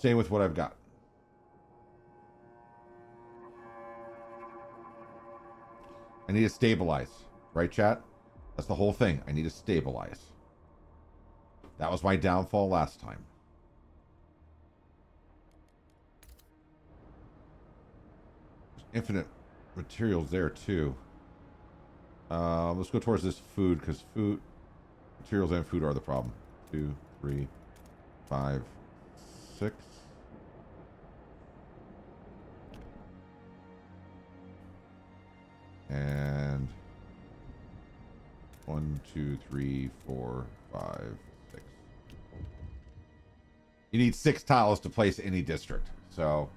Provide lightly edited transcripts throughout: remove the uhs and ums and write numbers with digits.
staying with what I've got. I need to stabilize. Right, chat? That's the whole thing. I need to stabilize. That was my downfall last time. There's infinite materials there, too. Let's go towards this food, because food, materials and food are the problem. 2, 3, 5, 6. And 1, 2, 3, 4, 5, 6. You need 6 tiles to place any district. So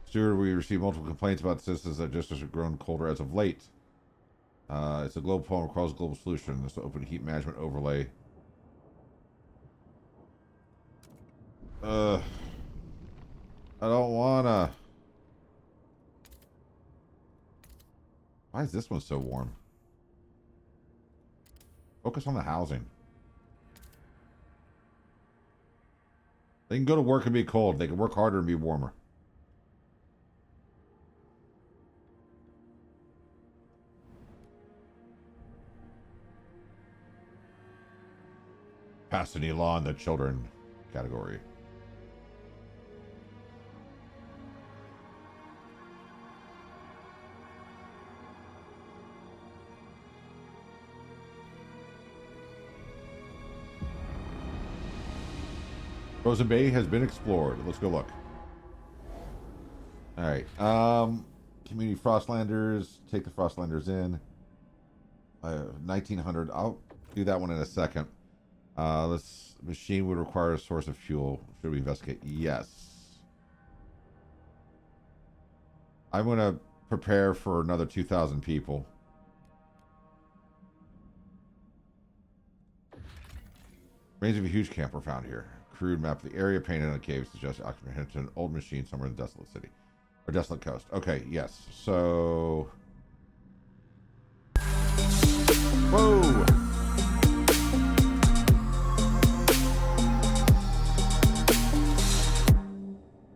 Stewart, we received multiple complaints about citizens that districts have grown colder as of late. It's a global problem across a global solution. This open heat management overlay. I don't wanna. Why is this one so warm? Focus on the housing. They can go to work and be cold. They can work harder and be warmer. Pass any law in the children category. Frozen Bay has been explored. Let's go look. All right. Community Frostlanders. Take the Frostlanders in. 1900. I'll do that one in a second. This machine would require a source of fuel. Should we investigate? Yes. I'm going to prepare for another 2,000 people. Remains of a huge camp were found here. Crude map of the area painted on a cave suggests occupation to an old machine somewhere in the desolate city. Or desolate coast. Okay, yes. So... Whoa!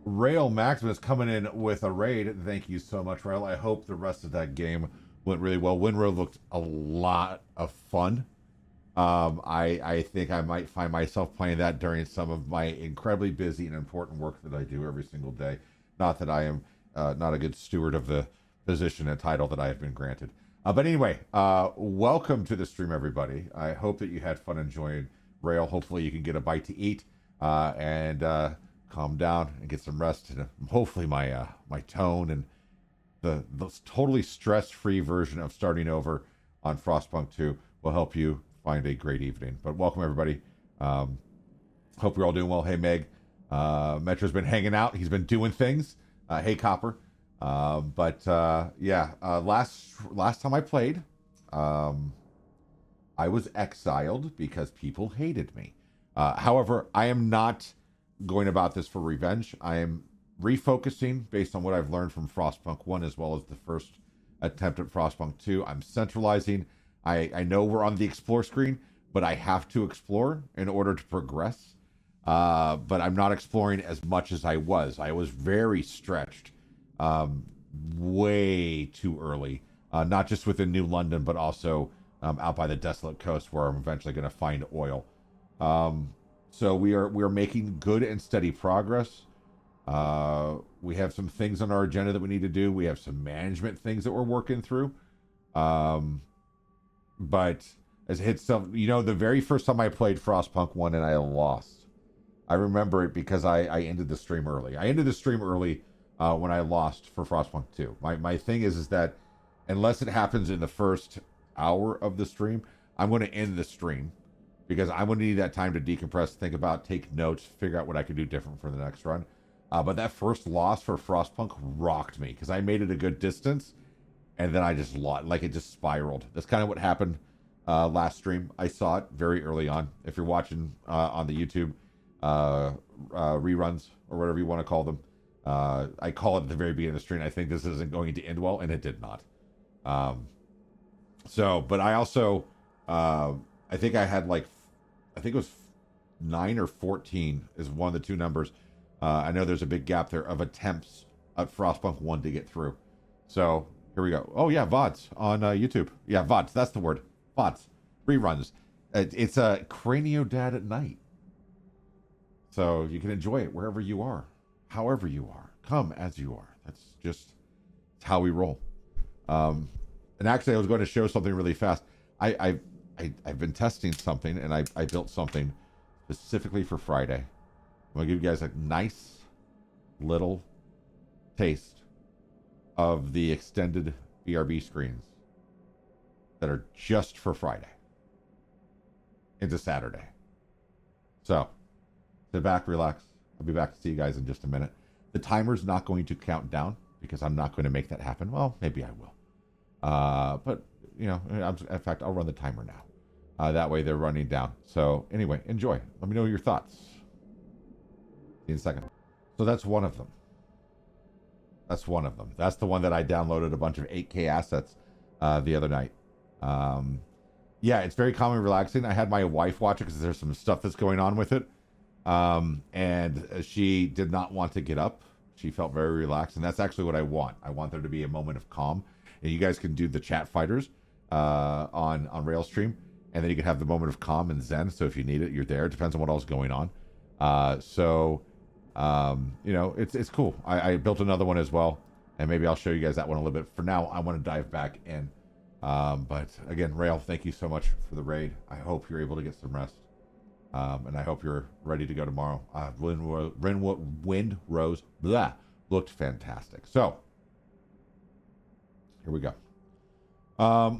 Rail Maximus coming in with a raid. Thank you so much, Rail. I hope the rest of that game went really well. Windrow looked a lot of fun. I think I might find myself playing that during some of my incredibly busy and important work that I do every single day. Not that I am not a good steward of the position and title that I have been granted. But anyway, welcome to the stream, everybody. I hope that you had fun enjoying Rail. Hopefully you can get a bite to eat and calm down and get some rest. And hopefully my my tone and the totally stress-free version of starting over on Frostpunk 2 will help you find a great evening. But welcome, everybody. Hope you're all doing well. Hey, Meg. Metro's been hanging out. He's been doing things. Hey, Copper. Yeah, last time I played, I was exiled because people hated me. However, I am not going about this for revenge. I am refocusing based on what I've learned from Frostpunk 1 as well as the first attempt at Frostpunk 2. I'm centralizing. I know we're on the explore screen, but I have to explore in order to progress. But I'm not exploring as much as I was. I was very stretched way too early, not just within New London, but also out by the desolate coast where I'm eventually going to find oil. So we are making good and steady progress. We have some things on our agenda that we need to do. We have some management things that we're working through. But as it hits some, the very first time I played Frostpunk 1 and I lost. I remember it because I ended the stream early. I ended the stream early when I lost for Frostpunk 2. My thing is that unless it happens in the first hour of the stream, I'm going to end the stream because I'm going to need that time to decompress, think about, take notes, figure out what I can do different for the next run. But that first loss for Frostpunk rocked me because I made it a good distance and then I just lost, like it just spiraled. That's kind of what happened last stream. I saw it very early on. If you're watching on the YouTube reruns or whatever you want to call them, I call it at the very beginning of the stream. I think this isn't going to end well, and it did not. But I also, I think I had like I think it was 9 or 14 is one of the two numbers. I know there's a big gap there of attempts at Frostpunk 1 to get through. So here we go. Oh yeah, VODs on YouTube. Yeah, VODs. That's the word. VODs. Reruns. It's a Cranio Dad at night. So you can enjoy it wherever you are, however you are. Come as you are. That's just how we roll. And actually, I was going to show something really fast. I've been testing something, and I built something specifically for Friday. I'm going to give you guys a nice little taste of the extended BRB screens that are just for Friday into Saturday. So, sit back, relax. I'll be back to see you guys in just a minute. The timer's not going to count down because I'm not going to make that happen. Well, maybe I will. But, you know, in fact, I'll run the timer now. That way they're running down. So, anyway, enjoy. Let me know your thoughts. See you in a second. So that's one of them. That's one of them. That's the one that I downloaded a bunch of 8K assets the other night. Yeah, it's very calm and relaxing. I had my wife watch it because there's some stuff that's going on with it. And she did not want to get up. She felt very relaxed. And that's actually what I want. I want there to be a moment of calm. And you guys can do the chat fighters on Railstream. And then you can have the moment of calm and zen. So if you need it, you're there. It depends on what else is going on. You know, it's cool. I built another one as well, and maybe I'll show you guys that one a little bit. For now, I want to dive back in. But again, Rail, thank you so much for the raid. I hope you're able to get some rest, and I hope you're ready to go tomorrow. Wind Rose looked fantastic. So here we go.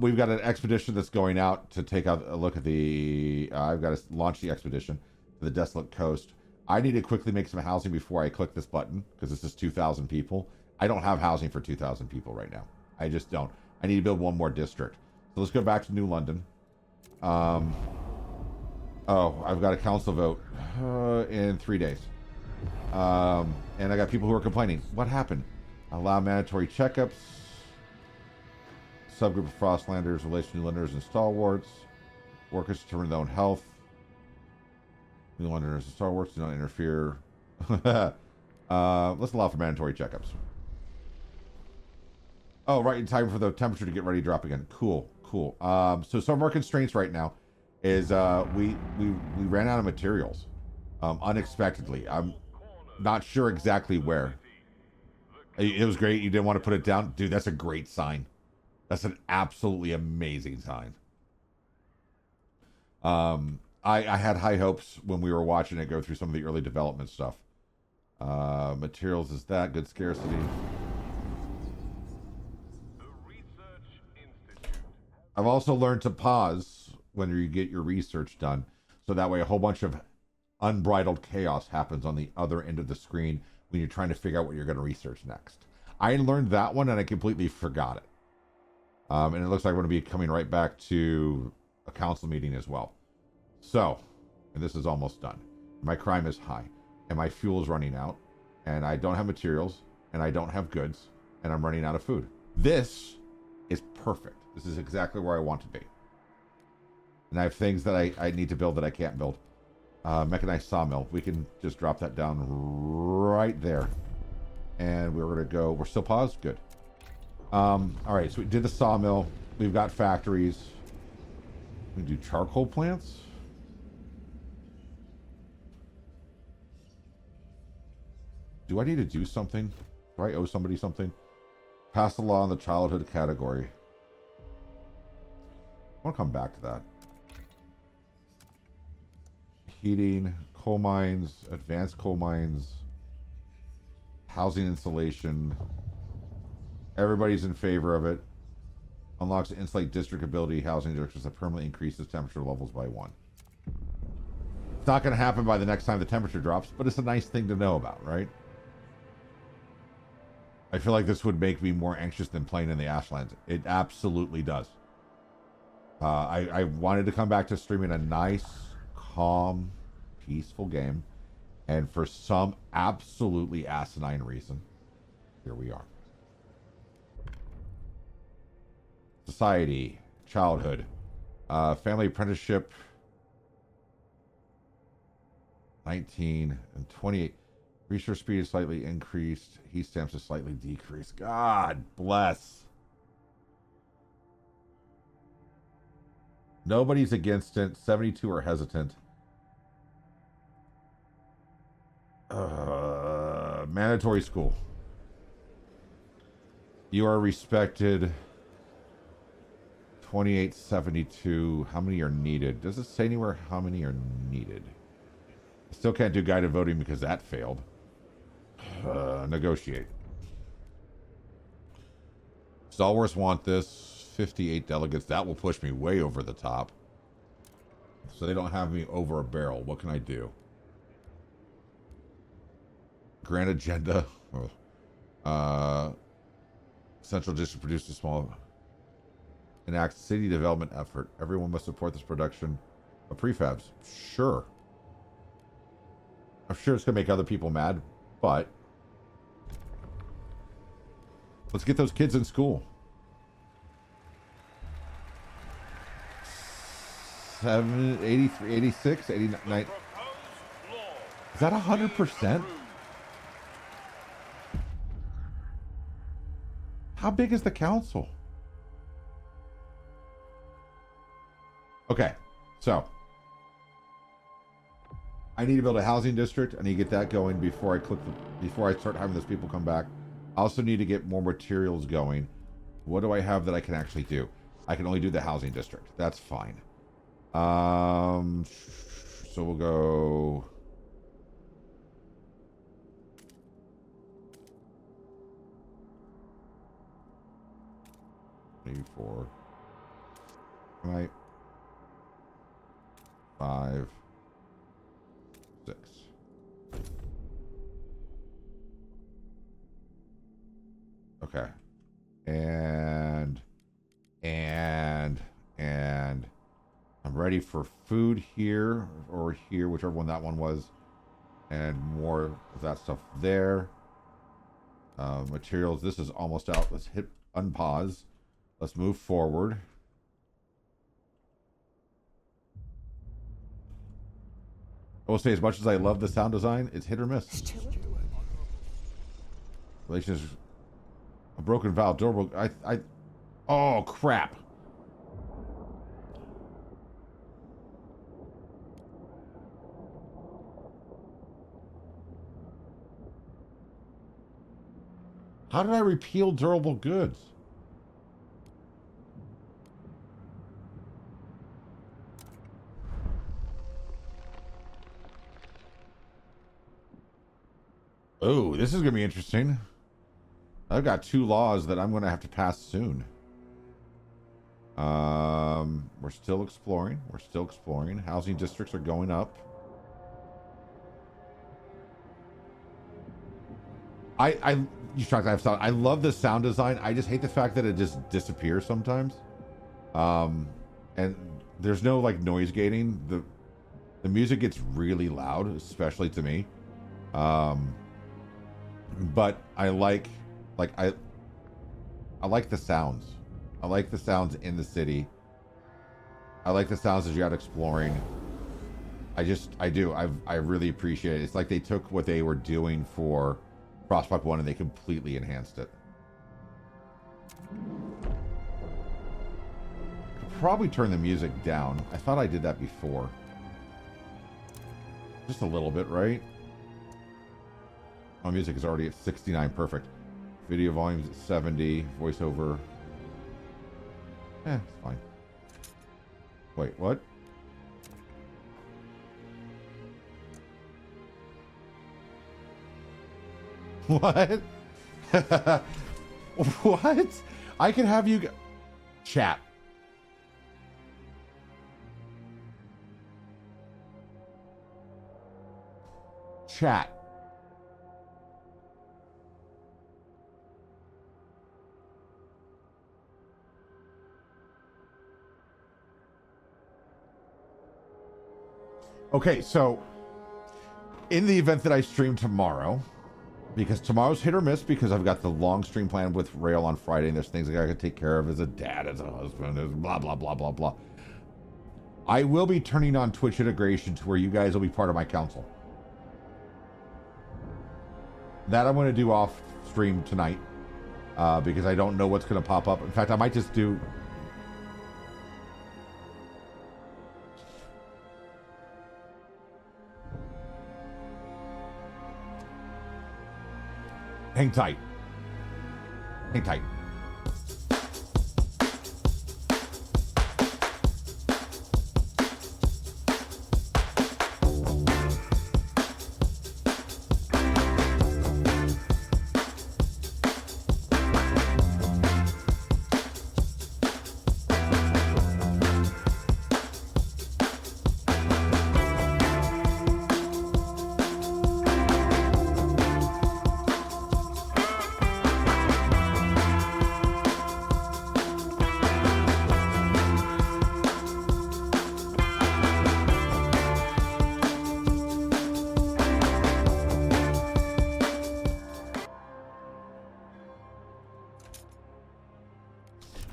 We've got an expedition that's going out to take out a look at the. I've got to launch the expedition to the Desolate Coast. I need to quickly make some housing before I click this button because this is 2,000 people. I don't have housing for 2,000 people right now. I just don't. I need to build one more district. So let's go back to New London. Oh, I've got a council vote in 3 days. And I got people who are complaining. What happened? Allow mandatory checkups. Subgroup of Frostlanders, relation to New Londoners and stalwarts. Workers determine their own health. New Londoners and stalwarts do not interfere. Let's allow for mandatory checkups. Oh, right in time for the temperature to get ready to drop again. Cool, cool. So some of our constraints right now is we ran out of materials unexpectedly. I'm not sure exactly where. It was great. You didn't want to put it down, dude. That's a great sign. That's an absolutely amazing sign. I had high hopes when we were watching it go through some of the early development stuff. Materials is that good scarcity. I've also learned to pause when you get your research done, so that way a whole bunch of unbridled chaos happens on the other end of the screen when you're trying to figure out what you're going to research next. I learned that one and I completely forgot it. And it looks like we're going to be coming right back to a council meeting as well. So, and this is almost done. My crime is high, and my fuel is running out, and I don't have materials, and I don't have goods, and I'm running out of food. This is perfect. This is exactly where I want to be. And I have things that I need to build that I can't build. Mechanized sawmill. We can just drop that down right there. And we're going to go. We're still paused? Good. All right, so we did the sawmill. We've got factories. We can do charcoal plants. Do I need to do something? Do I owe somebody something? Pass the law in the childhood category. I want to come back to that. Heating, coal mines, advanced coal mines, housing insulation. Everybody's in favor of it. Unlocks the insulate district ability housing districts that permanently increases temperature levels by 1. It's not going to happen by the next time the temperature drops, but it's a nice thing to know about, right? I feel like this would make me more anxious than playing in the Ashlands. It absolutely does. I wanted to come back to streaming a nice, calm, peaceful game. And for some absolutely asinine reason, here we are. Society, childhood, family apprenticeship. 19 and 28. Research speed is slightly increased. Heat stamps is slightly decreased. God bless. Nobody's against it. 72 are hesitant. Mandatory school. You are respected. 2872. How many are needed? Does it say anywhere how many are needed? I still can't do guided voting because that failed. Negotiate. Stalwarts want this. 58 delegates. That will push me way over the top. So they don't have me over a barrel. What can I do? Grand agenda. Central district produced a small enact city development effort. Everyone must support this production of prefabs. Sure. I'm sure it's going to make other people mad, but let's get those kids in school. 83, 86, 89. Is that 100%? How big is the council? Okay, so I need to build a housing district. I need to get that going before I start having those people come back. I also need to get more materials going. What do I have that I can actually do? I can only do the housing district. That's fine. So we'll go. Maybe 4. Right. 5. 6. Okay. And I'm ready for food here or here, whichever one that one was, and more of that stuff there. Materials. This is almost out. Let's hit unpause. Let's move forward. I will say, as much as I love the sound design, it's hit or miss. Relations. A broken valve. Door. Oh crap. How did I repeal durable goods? Oh, this is going to be interesting. I've got 2 laws that I'm going to have to pass soon. We're still exploring. We're still exploring. Housing districts are going up. I love the sound design. I just hate the fact that it just disappears sometimes. And there's no like noise gating. The music gets really loud, especially to me. But I like the sounds. I like the sounds in the city. I like the sounds as you're out exploring. I do. I really appreciate it. It's like they took what they were doing for Frostpunk 1 and they completely enhanced it. Could probably turn the music down. I thought I did that before. Just a little bit, right? My music is already at 69. Perfect. Video volume's at 70. Voiceover. It's fine. Wait, what? What? What? I can have you chat. Chat. Okay, so in the event that I stream tomorrow, because tomorrow's hit or miss because I've got the long stream planned with Rail on Friday and there's things I gotta take care of as a dad, as a husband, as blah, blah, blah, blah, blah. I will be turning on Twitch integration to where you guys will be part of my council. That I'm going to do off stream tonight because I don't know what's going to pop up. In fact, I might just do... Hang tight. Hang tight.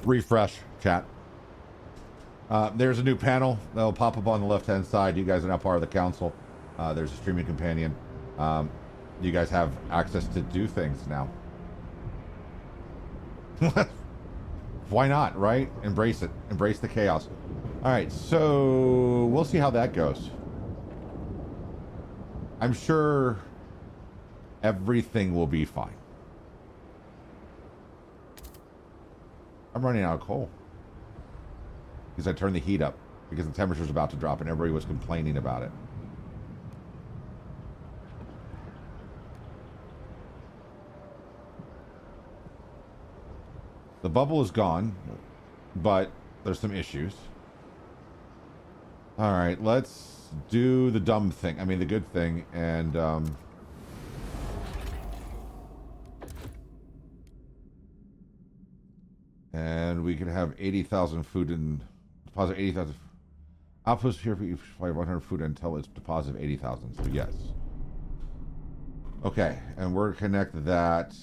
Refresh, chat. There's a new panel that'll pop up on the left-hand side. You guys are now part of the council. There's a streaming companion. You guys have access to do things now. Why not, right? Embrace it. Embrace the chaos. All right, so we'll see how that goes. I'm sure everything will be fine. I'm running out of coal because I turned the heat up because the temperature's about to drop and everybody was complaining about it. The bubble is gone, but there's some issues. All right, let's do the dumb thing. I mean, the good thing, and we can have 80,000 food and deposit 80,000. Outpost here for each 100 food until it's deposit 80,000. So yes. Okay, and we're connect that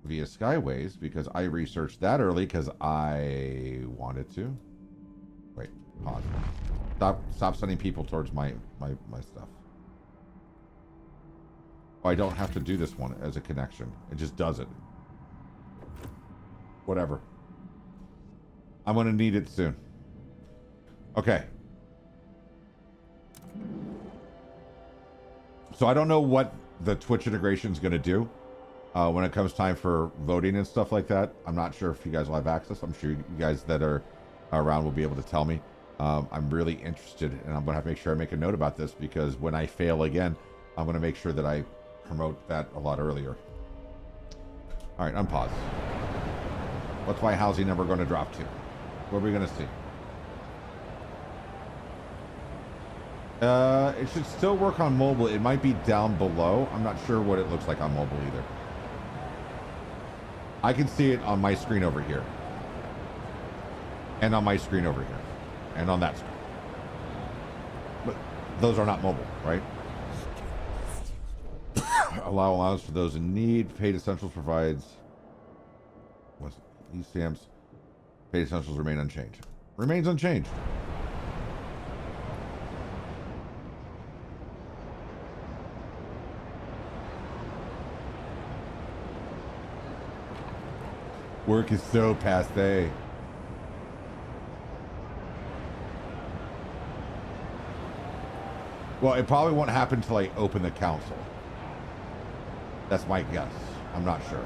via Skyways because I researched that early because I wanted to. Wait, pause. Stop sending people towards my stuff. Oh, I don't have to do this one as a connection. It just does it. Whatever. I'm going to need it soon. Okay. So I don't know what the Twitch integration is going to do when it comes time for voting and stuff like that. I'm not sure if you guys will have access. I'm sure you guys that are around will be able to tell me. I'm really interested, and I'm going to have to make sure I make a note about this because when I fail again, I'm going to make sure that I promote that a lot earlier. All right, unpause. What's my housing number going to drop to? What are we going to see? It should still work on mobile. It might be down below. I'm not sure what it looks like on mobile either. I can see it on my screen over here. And on my screen over here. And on that screen. But those are not mobile, right? Allow allowance for those in need. Paid Essentials provides... What's these stamps? Paid Essentials remain unchanged. Remains unchanged. Work is so passe. Well, it probably won't happen until I open the council. That's my guess. I'm not sure.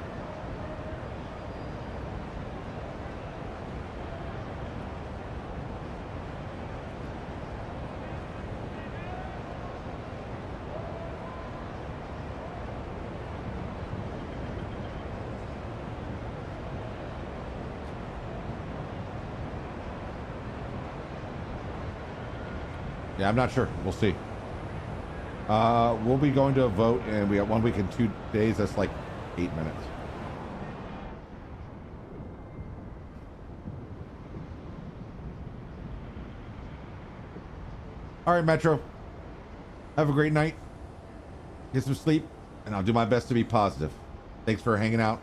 Yeah, I'm not sure. We'll see. We'll be going to a vote, and we got 1 week and 2 days. That's like 8 minutes. All right, Metro. Have a great night. Get some sleep, and I'll do my best to be positive. Thanks for hanging out.